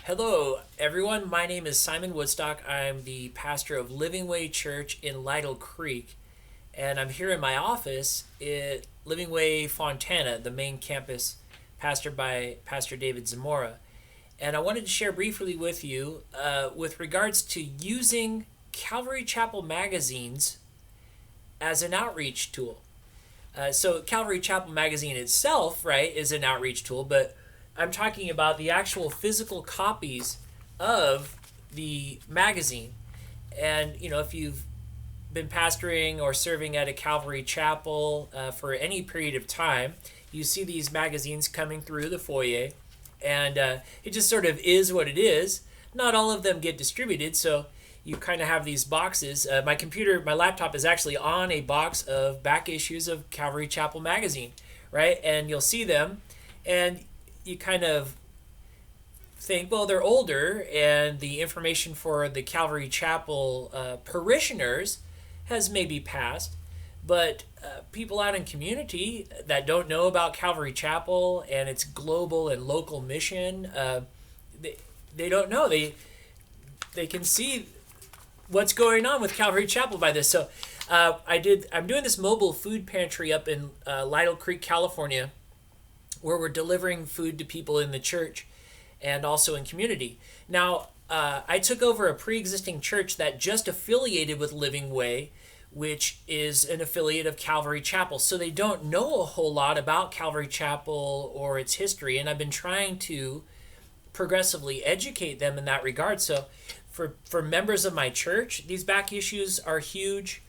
Hello, everyone. My name is Simon Woodstock. I'm the pastor of Living Way Church in Lytle Creek, and I'm here in my office at Living Way Fontana, the main campus, pastored by Pastor David Zamora. And I wanted to share briefly with you with regards to using Calvary Chapel magazines as an outreach tool. So Calvary Chapel Magazine itself, right, is an outreach tool, but I'm talking about the actual physical copies of the magazine. And, if you've been pastoring or serving at a Calvary Chapel for any period of time, you see these magazines coming through the foyer, and it just sort of is what it is. Not all of them get distributed, so you kind of have these boxes. My laptop is actually on a box of back issues of Calvary Chapel Magazine, right? And you'll see them, and you kind of think, well, they're older, and the information for the Calvary Chapel parishioners has maybe passed, but people out in community that don't know about Calvary Chapel and its global and local mission, they don't know. They can see what's going on with Calvary Chapel by this. So I'm doing this mobile food pantry up in Lytle Creek, California, where we're delivering food to people in the church and also in community. Now, I took over a pre-existing church that just affiliated with Living Way, which is an affiliate of Calvary Chapel. So they don't know a whole lot about Calvary Chapel or its history, and I've been trying to progressively educate them in that regard. So for members of my church, these back issues are huge,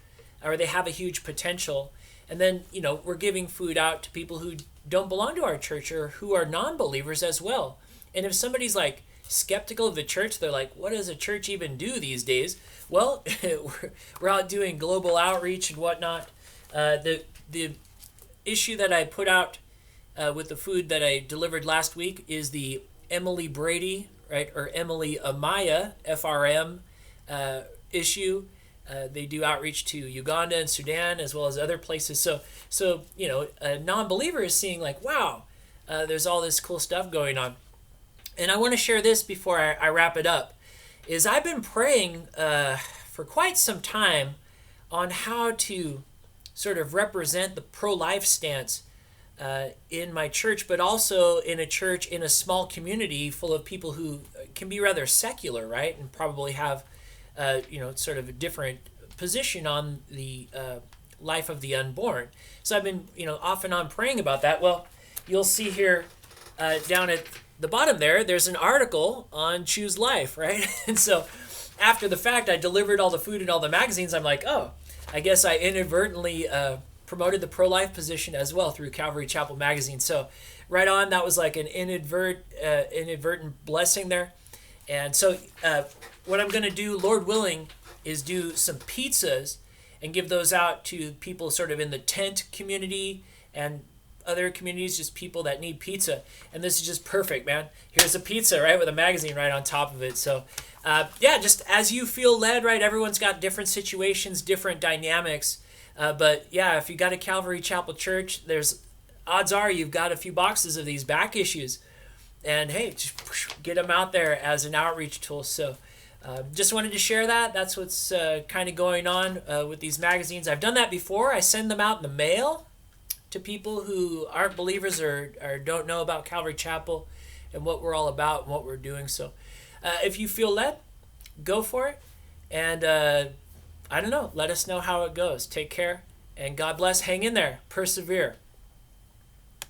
or they have a huge potential. And then, we're giving food out to people who don't belong to our church or who are non-believers as well. And if somebody's like skeptical of the church, they're like, what does a church even do these days? Well, we're out doing global outreach and whatnot. The issue that I put out with the food that I delivered last week is the Emily Brady, right, or Emily Amaya, FRM issue. They do outreach to Uganda and Sudan as well as other places. So a non-believer is seeing like, wow, there's all this cool stuff going on. And I want to share this before I wrap it up, is I've been praying for quite some time on how to sort of represent the pro-life stance in my church, but also in a church in a small community full of people who can be rather secular, right, and probably have sort of a different position on the life of the unborn. So I've been, off and on praying about that. Well, you'll see here down at the bottom there's an article on Choose Life, right? And so after the fact, I delivered all the food and all the magazines. I'm like, oh, I guess I inadvertently promoted the pro-life position as well through Calvary Chapel Magazine. So right on, that was like an inadvertent blessing there. And so what I'm going to do, Lord willing, is do some pizzas and give those out to people sort of in the tent community and other communities, just people that need pizza. And this is just perfect, man. Here's a pizza, right, with a magazine right on top of it. So, just as you feel led, right? Everyone's got different situations, different dynamics. But yeah, if you got a Calvary Chapel church, there's odds are you've got a few boxes of these back issues. And hey, just get them out there as an outreach tool. So just wanted to share that. That's what's kind of going on with these magazines. I've done that before. I send them out in the mail to people who aren't believers or don't know about Calvary Chapel and what we're all about and what we're doing. So if you feel led, go for it. And I don't know, let us know how it goes. Take care, and God bless. Hang in there. Persevere.